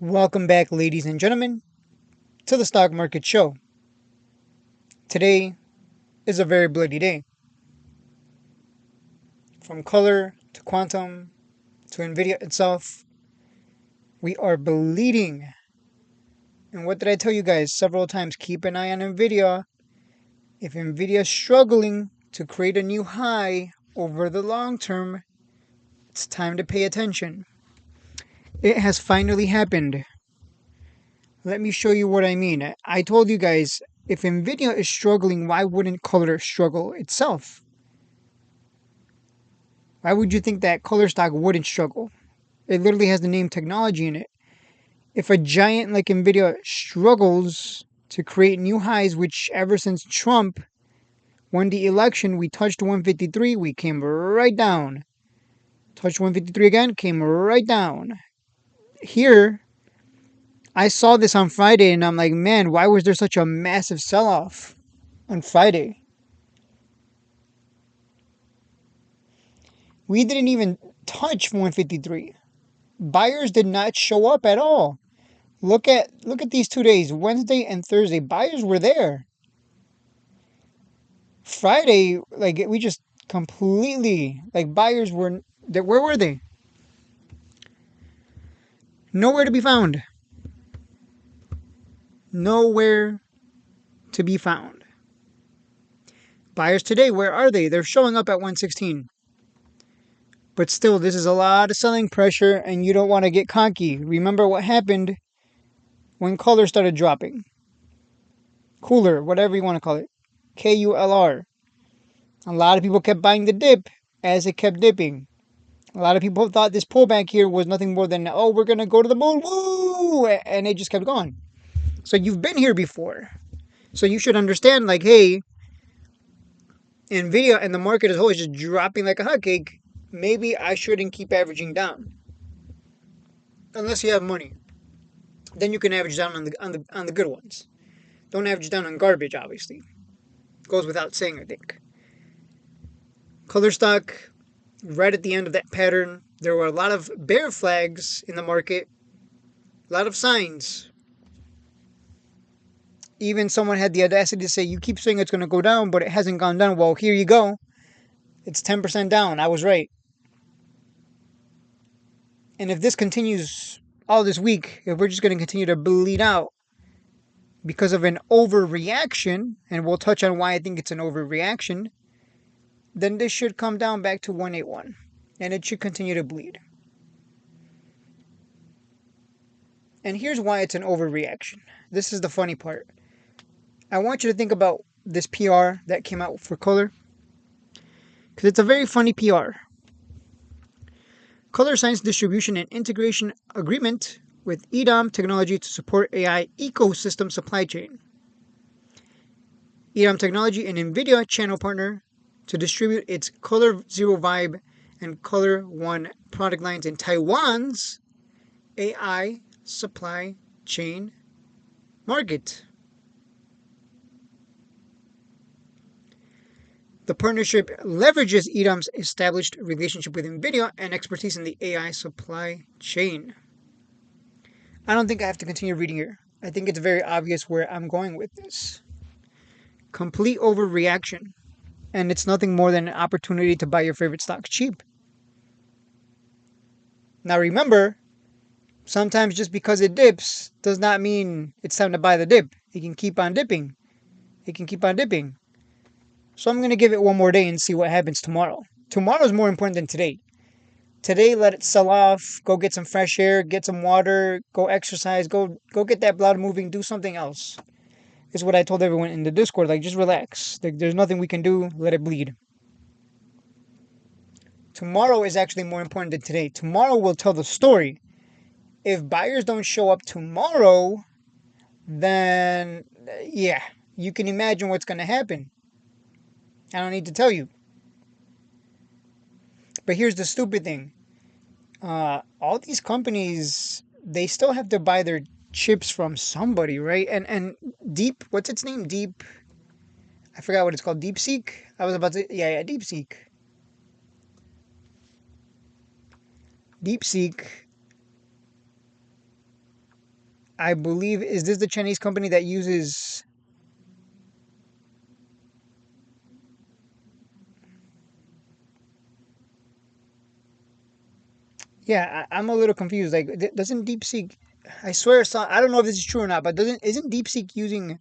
Welcome back, ladies and gentlemen, to the Stock Market Show. Today is a very bloody day. From KULR to Quantum to Nvidia itself, we are bleeding. And what did I tell you guys several times? Keep an eye on Nvidia. If Nvidia is struggling to create a new high over the long term, it's time to pay attention. It has finally happened. Let me show you what I mean. I told you guys, if Nvidia is struggling, why wouldn't KULR struggle itself? Why would you think that KULR stock wouldn't struggle? It literally has the name technology in it. If a giant like Nvidia struggles to create new highs, which ever since Trump won the election, we touched 153, we came right down. Touched 153 again, came right down. Here, I saw this on Friday and I'm like, man, why was there such a massive sell off on Friday? We didn't even touch 153. Buyers did not show up at all. Look at these 2 days, Wednesday and Thursday. Buyers were there. Friday, like we just completely buyers were there. Where were they? Nowhere to be found. Nowhere to be found. Buyers today, where are they? They're showing up at 116. But still, this is a lot of selling pressure, and you don't want to get cocky. Remember what happened when KULR started dropping. KULR, whatever you want to call it. KULR. A lot of people kept buying the dip as it kept dipping. A lot of people thought this pullback here was nothing more than, oh, we're going to go to the moon, woo! And it just kept going. So you've been here before. So you should understand, like, hey, Nvidia and the market as a whole is just dropping like a hotcake. Maybe I shouldn't keep averaging down. Unless you have money. Then you can average down on the good ones. Don't average down on garbage, obviously. Goes without saying, I think. KULR stock, right at the end of that pattern, there were a lot of bear flags in the market, a lot of signs. Even someone had the audacity to say, you keep saying it's going to go down, but it hasn't gone down. Well, here you go. It's 10% down. I was right. And if this continues all this week, if we're just going to continue to bleed out because of an overreaction, and we'll touch on why I think it's an overreaction, then this should come down back to 181. And it should continue to bleed. And here's why it's an overreaction. This is the funny part. I want you to think about this PR that came out for KULR, because it's a very funny PR. KULR signs distribution and integration agreement with EDOM Technology to support AI ecosystem supply chain. EDOM Technology and Nvidia channel partner to distribute its KULR Zero Vibe and KULR One product lines in Taiwan's AI supply chain market. The partnership leverages EDOM's established relationship with Nvidia and expertise in the AI supply chain. I don't think I have to continue reading here. I think it's very obvious where I'm going with this. Complete overreaction. And it's nothing more than an opportunity to buy your favorite stocks cheap. Now remember, sometimes just because it dips does not mean it's time to buy the dip. It can keep on dipping. It can keep on dipping. So I'm going to give it one more day and see what happens tomorrow. Tomorrow is more important than today. Today, let it sell off. Go get some fresh air, get some water, go exercise, go get that blood moving, do something else. Is what I told everyone in the Discord. Like, just relax. There's nothing we can do. Let it bleed. Tomorrow is actually more important than today. Tomorrow will tell the story. If buyers don't show up tomorrow, then, yeah, you can imagine what's going to happen. I don't need to tell you. But here's the stupid thing. All these companies, they still have to buy their chips from somebody, right? And Deep, what's its name? I forgot what it's called. DeepSeek? I was about to, yeah, DeepSeek. DeepSeek I believe, is this the Chinese company that uses... Yeah, I'm a little confused. Like, doesn't DeepSeek... I swear, I don't know if this is true or not, but isn't DeepSeek using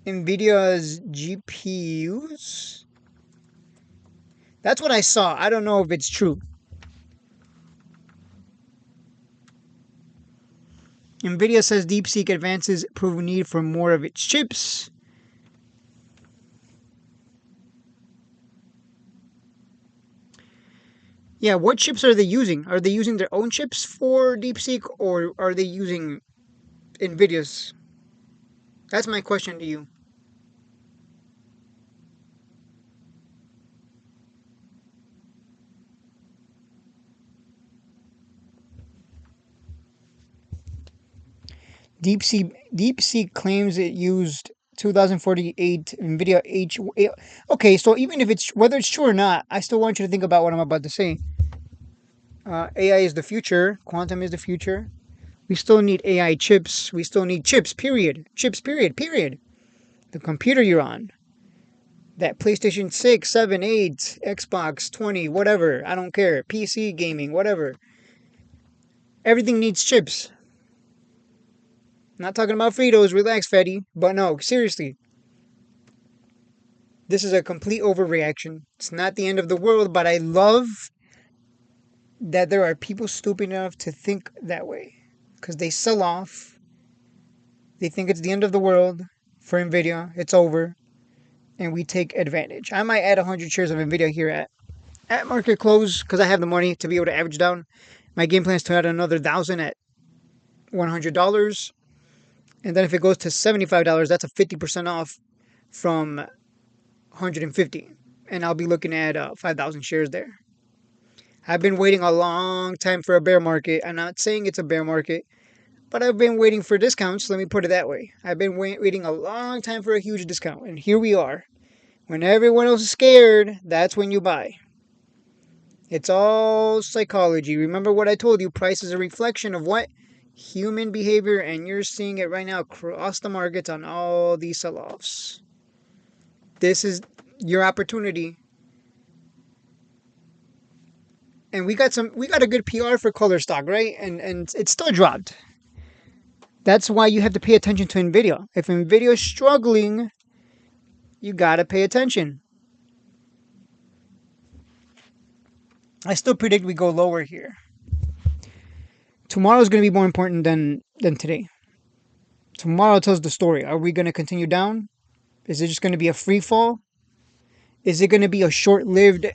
Nvidia's GPUs? That's what I saw. I don't know if it's true. Nvidia says DeepSeek advances prove need for more of its chips. Yeah, what chips are they using? Are they using their own chips for DeepSeek, or are they using Nvidia's? That's my question to you. DeepSeek claims it used 2048 Nvidia H. Okay, so even if it's whether it's true or not, I still want you to think about what I'm about to say. AI is the future. Quantum is the future. We still need AI chips. We still need chips. Period. Chips. Period. Period. The computer you're on, that PlayStation 6, 7, 8, Xbox 20, whatever. I don't care. PC gaming, whatever. Everything needs chips. Not talking about Fritos. Relax, Fetty. But no, seriously. This is a complete overreaction. It's not the end of the world, but I love that there are people stupid enough to think that way. Because they sell off. They think it's the end of the world for Nvidia. It's over. And we take advantage. I might add 100 shares of Nvidia here at market close because I have the money to be able to average down. My game plan is to add another 1,000 at $100. And then if it goes to $75, that's a 50% off from 150. And I'll be looking at 5,000 shares there. I've been waiting a long time for a bear market. I'm not saying it's a bear market, but I've been waiting for discounts. Let me put it that way. I've been waiting a long time for a huge discount. And here we are. When everyone else is scared, that's when you buy. It's all psychology. Remember what I told you. Price is a reflection of what? Human behavior. And you're seeing it right now across the markets on all these sell-offs. This is your opportunity. And we got a good PR for KULR stock, right? And it still dropped. That's why you have to pay attention to Nvidia. If Nvidia is struggling, you gotta pay attention. I still predict we go lower here. Tomorrow is going to be more important than today. Tomorrow tells the story. Are we going to continue down? Is it just going to be a free fall? Is it going to be a short-lived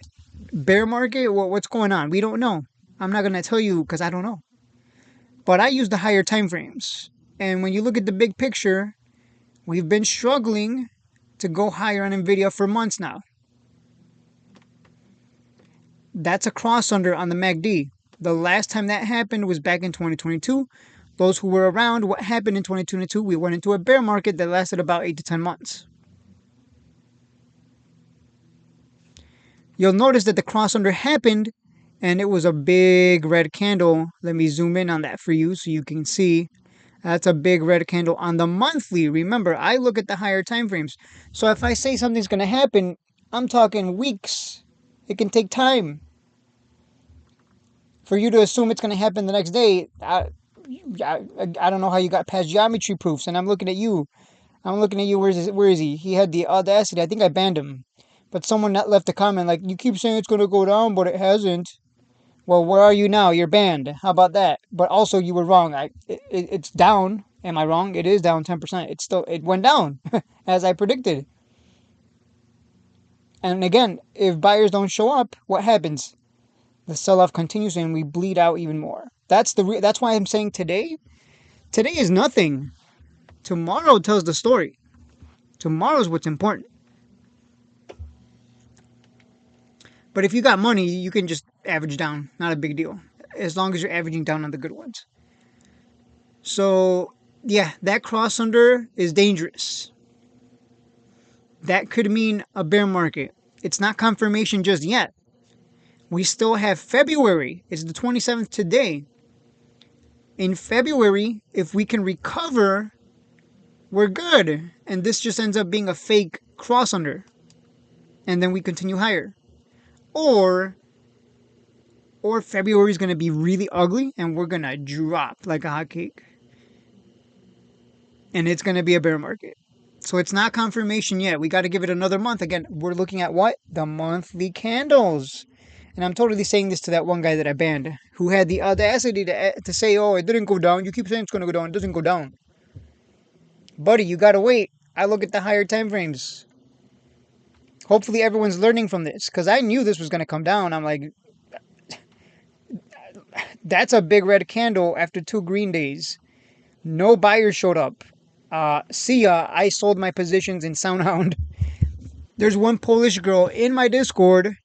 bear market? What's going on? We don't know. I'm not going to tell you because I don't know. But I use the higher time frames. And when you look at the big picture, we've been struggling to go higher on Nvidia for months now. That's a cross under on the MACD. The last time that happened was back in 2022. Those who were around, what happened in 2022, we went into a bear market that lasted about 8 to 10 months. You'll notice that the cross under happened and it was a big red candle. Let me zoom in on that for you so you can see. That's a big red candle on the monthly. Remember, I look at the higher time frames. So if I say something's going to happen, I'm talking weeks. It can take time. For you to assume it's going to happen the next day, I don't know how you got past geometry proofs. And I'm looking at you. Where is he? He had the audacity. I think I banned him. But someone left a comment like, you keep saying it's going to go down, but it hasn't. Well, where are you now? You're banned. How about that? But also, you were wrong. It's down. Am I wrong? It is down 10%. It went down as I predicted. And again, if buyers don't show up, what happens? The sell-off continues and we bleed out even more. That's why I'm saying today is nothing. Tomorrow tells the story. Tomorrow's what's important. But if you got money, you can just average down. Not a big deal. As long as you're averaging down on the good ones. So, yeah, that cross under is dangerous. That could mean a bear market. It's not confirmation just yet. We still have February. It's the 27th today. In February, if we can recover, we're good. And this just ends up being a fake cross under. And then we continue higher. Or February is going to be really ugly and we're going to drop like a hotcake. And it's going to be a bear market. So it's not confirmation yet. We got to give it another month. Again, we're looking at what? The monthly candles. And I'm totally saying this to that one guy that I banned who had the audacity to say, oh, it didn't go down. You keep saying it's going to go down. It doesn't go down. Buddy, you got to wait. I look at the higher time frames. Hopefully everyone's learning from this because I knew this was going to come down. I'm like, that's a big red candle after 2 green days. No buyers showed up. See ya. I sold my positions in SoundHound. There's one Polish girl in my Discord.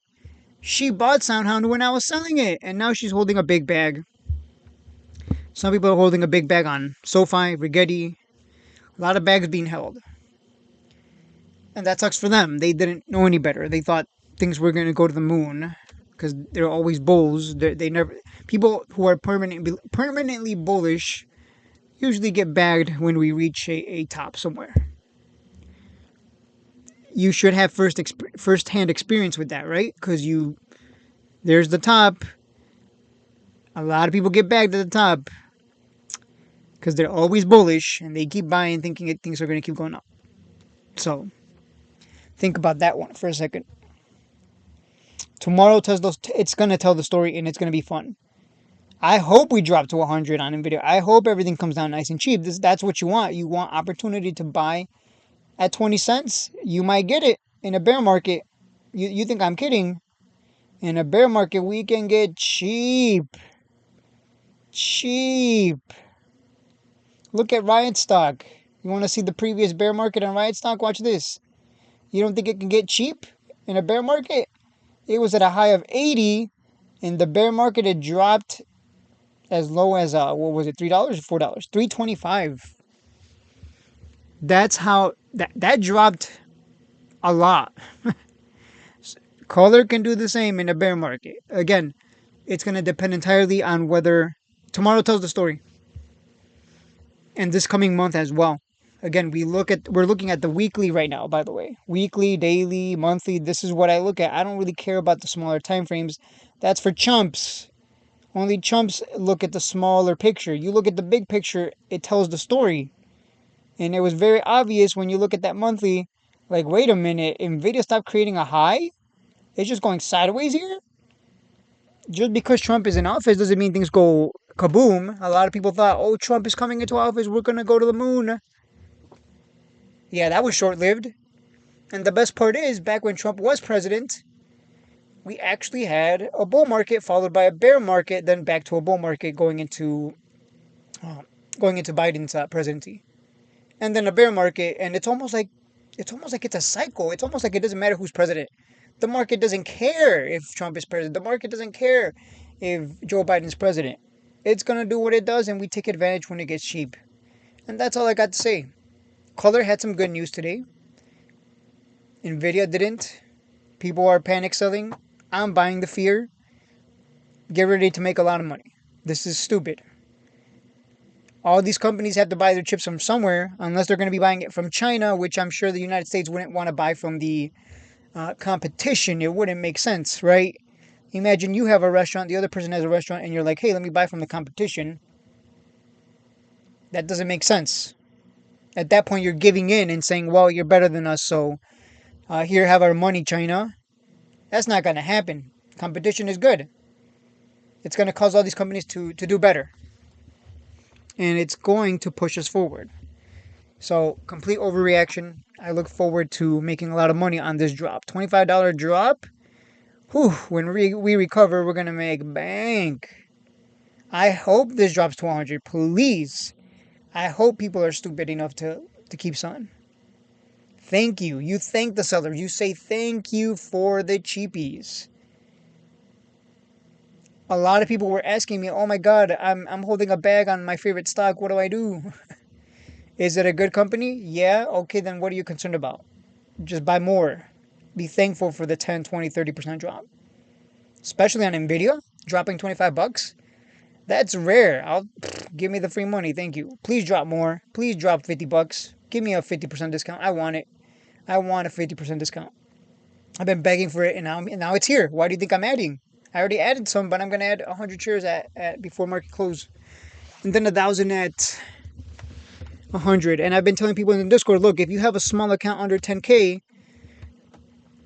She bought SoundHound when I was selling it, and now she's holding a big bag. Some people are holding a big bag on SoFi, Rigetti. A lot of bags being held. And that sucks for them. They didn't know any better. They thought things were going to go to the moon because they're always bulls. They never. People who are permanently bullish usually get bagged when we reach a top somewhere. You should have first-hand experience with that, right? Because there's the top. A lot of people get bagged at the top because they're always bullish and they keep buying thinking things are going to keep going up. So think about that one for a second. Tomorrow it's going to tell the story and it's going to be fun. I hope we drop to 100 on Nvidia. I hope everything comes down nice and cheap. That's what you want. You want opportunity to buy at 20 cents. You might get it in a bear market. You think I'm kidding? In a bear market, we can get cheap. Cheap. Look at Riot Stock. You want to see the previous bear market on Riot Stock? Watch this. You don't think it can get cheap in a bear market? It was at a high of 80. In the bear market, it dropped as low as, what was it, $3 or $4? $3.25. That's how, that dropped a lot. KULR can do the same in a bear market. Again, it's going to depend entirely on whether tomorrow tells the story. And this coming month as well. Again, we're looking at the weekly right now, by the way. Weekly, daily, monthly, this is what I look at. I don't really care about the smaller time frames. That's for chumps. Only chumps look at the smaller picture. You look at the big picture, it tells the story. And it was very obvious when you look at that monthly, like, wait a minute, Nvidia stopped creating a high? It's just going sideways here? Just because Trump is in office doesn't mean things go kaboom. A lot of people thought, oh, Trump is coming into office, we're going to go to the moon. Yeah, that was short-lived. And the best part is, back when Trump was president, we actually had a bull market followed by a bear market, then back to a bull market going into Biden's presidency. And then a bear market, and it's almost like it's a cycle. It's almost like it doesn't matter who's president. The market doesn't care if Trump is president. The market doesn't care if Joe Biden's president. It's going to do what it does, and we take advantage when it gets cheap. And that's all I got to say. KULR had some good news today. Nvidia didn't. People are panic selling. I'm buying the fear. Get ready to make a lot of money. This is stupid. All these companies have to buy their chips from somewhere, unless they're going to be buying it from China, which I'm sure the United States wouldn't want to buy from the competition. It wouldn't make sense, right? Imagine you have a restaurant, the other person has a restaurant, and you're like, hey, let me buy from the competition. That doesn't make sense. At that point, you're giving in and saying, well, you're better than us, so here, have our money, China. That's not going to happen. Competition is good. It's going to cause all these companies to do better. And it's going to push us forward. So, complete overreaction. I look forward to making a lot of money on this drop. $25 drop. Whew, when we recover, we're going to make bank. I hope this drops to 100. Please. I hope people are stupid enough to keep selling. Thank you. You thank the sellers. You say thank you for the cheapies. A lot of people were asking me, oh my God, I'm holding a bag on my favorite stock. What do I do? Is it a good company? Yeah. Okay, then what are you concerned about? Just buy more. Be thankful for the 10, 20, 30% drop. Especially on Nvidia, dropping $25. That's rare. I'll give me the free money. Thank you. Please drop more. Please drop $50. Give me a 50% discount. I want it. I want a 50% discount. I've been begging for it, and now it's here. Why do you think I'm adding? I already added some, but I'm gonna add 100 shares at before market close, and then 1,000 at 100. And I've been telling people in the Discord, look, if you have a small account under 10K,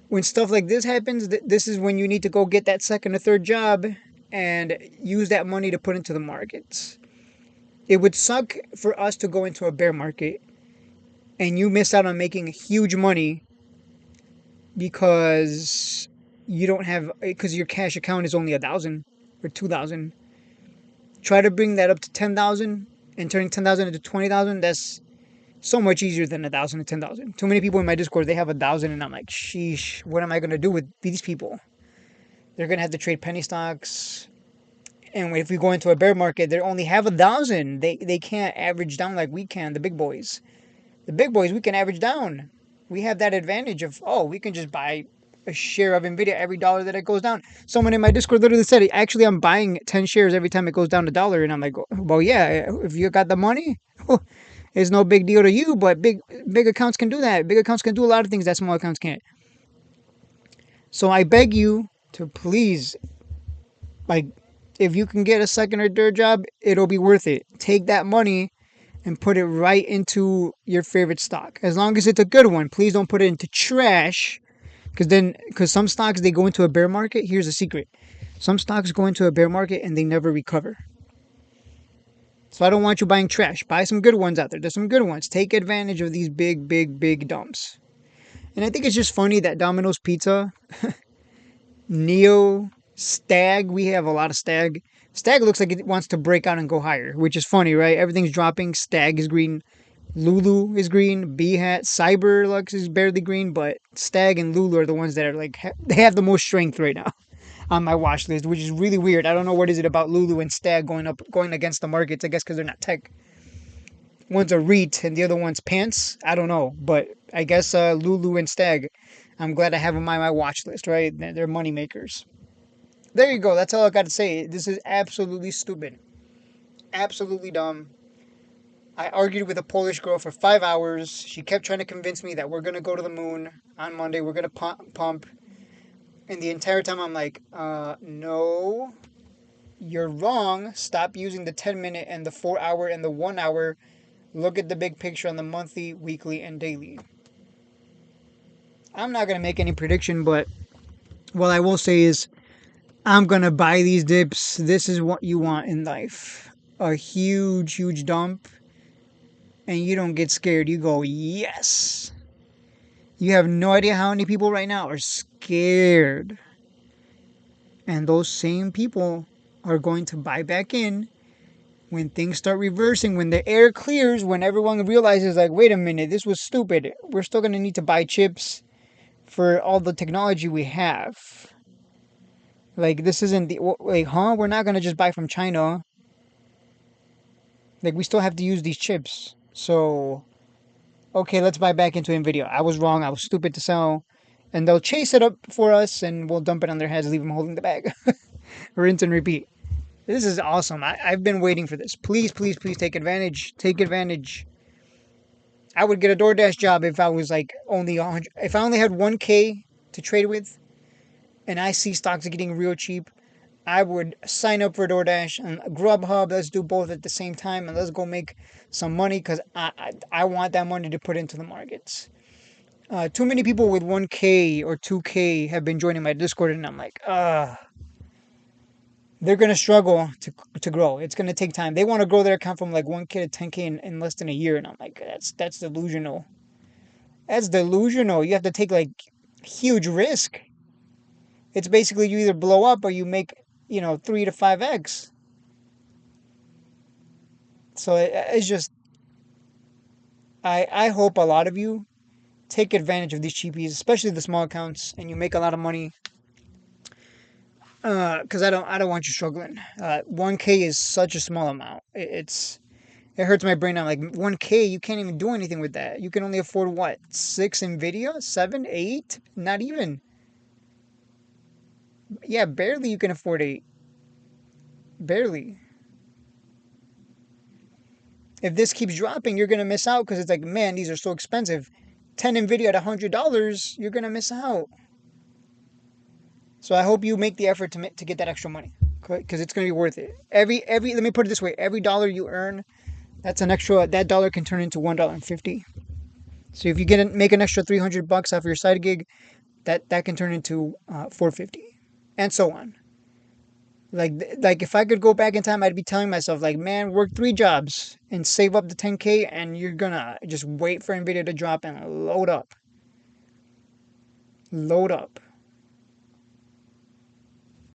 when stuff like this happens, this is when you need to go get that second or third job and use that money to put into the markets. It would suck for us to go into a bear market and you miss out on making huge money because you don't have because your cash account is only 1,000 or 2,000. Try to bring that up to 10,000 and turning 10,000 into 20,000. That's so much easier than 1,000 to 10,000. Too many people in my Discord, they have 1,000, and I'm like, sheesh, what am I gonna do with these people? They're gonna have to trade penny stocks. And if we go into a bear market, they only have 1,000. They can't average down like we can, the big boys. The big boys, we can average down. We have that advantage of, oh, we can just buy a share of Nvidia every dollar that it goes down. Someone in my Discord literally said, actually, I'm buying 10 shares every time it goes down $1. And I'm like, well, yeah, if you got the money, it's no big deal to you, but big accounts can do that. Big accounts can do a lot of things that small accounts can't. So I beg you to please, like, if you can get a second or third job, it'll be worth it. Take that money and put it right into your favorite stock. As long as it's a good one, please don't put it into trash. Because some stocks, they go into a bear market. Here's a secret: some stocks go into a bear market and they never recover. So I don't want you buying trash. Buy some good ones out there. There's some good ones. Take advantage of these big dumps. And I think it's just funny that Domino's Pizza, Neo, Stag, we have a lot of Stag. Stag looks like it wants to break out and go higher, which is funny, right? Everything's dropping. Stag is green. Lulu is green. B Hat, Cyberlux is barely green, but Stag and Lulu are the ones that are like they have the most strength right now on my watch list, which is really weird. I don't know what is it about Lulu and Stag going against the markets. I guess because they're not tech. One's a REIT and the other one's pants. I don't know, but I guess Lulu and Stag. I'm glad I have them on my watch list. Right, they're money makers. There you go. That's all I got to say. This is absolutely stupid, absolutely dumb. I argued with a Polish girl for 5 hours. She kept trying to convince me that we're gonna go to the moon on Monday. We're gonna pump. And the entire time I'm like, no, you're wrong. Stop using the 10-minute and the 4 hour and the 1 hour. Look at the big picture on the monthly, weekly, and daily. I'm not gonna make any prediction, but what I will say is I'm gonna buy these dips. This is what you want in life. A huge dump, and you don't get scared. You go, yes. You have no idea how many people right now are scared. And those same people are going to buy back in when things start reversing, when the air clears, when everyone realizes, like, wait a minute, this was stupid. We're still going to need to buy chips for all the technology we have. Like, this isn't the, like, huh? We're not going to just buy from China. Like, we still have to use these chips. So, okay, let's buy back into Nvidia. I was wrong. I was stupid to sell. And they'll chase it up for us and we'll dump it on their heads, leave them holding the bag. Rinse and repeat. This is awesome. I've been waiting for this. Please take advantage. Take advantage. I would get a DoorDash job if I was like only 100. If I only had 1K to trade with and I see stocks getting real cheap, I would sign up for DoorDash and Grubhub. Let's do both at the same time and let's go make some money because I want that money to put into the markets. Too many people with 1K or 2K have been joining my Discord and I'm like, they're going to struggle to grow. It's going to take time. They want to grow their account from like 1K to 10K in less than a year. And I'm like, that's delusional. That's delusional. You have to take like huge risk. It's basically you either blow up or you make, 3 to 5x. So it's just, I hope a lot of you take advantage of these cheapies, especially the small accounts, and you make a lot of money. Because I don't want you struggling. 1K is such a small amount. It hurts my brain. I'm like 1K. You can't even do anything with that. You can only afford what 6 Nvidia, 7, 8, not even. Yeah, barely. You can afford 8. Barely. If this keeps dropping, you're gonna miss out because it's like, man, these are so expensive. 10 Nvidia at $100, you're gonna miss out. So I hope you make the effort to get that extra money because it's gonna be worth it. Every let me put it this way: every dollar you earn, that's an extra. That dollar can turn into $1.50. So if you make an extra $300 off your side gig, that can turn into 450, and so on. Like if I could go back in time, I'd be telling myself like, man, work 3 jobs and save up the 10K, and you're gonna just wait for Nvidia to drop and load up, load up.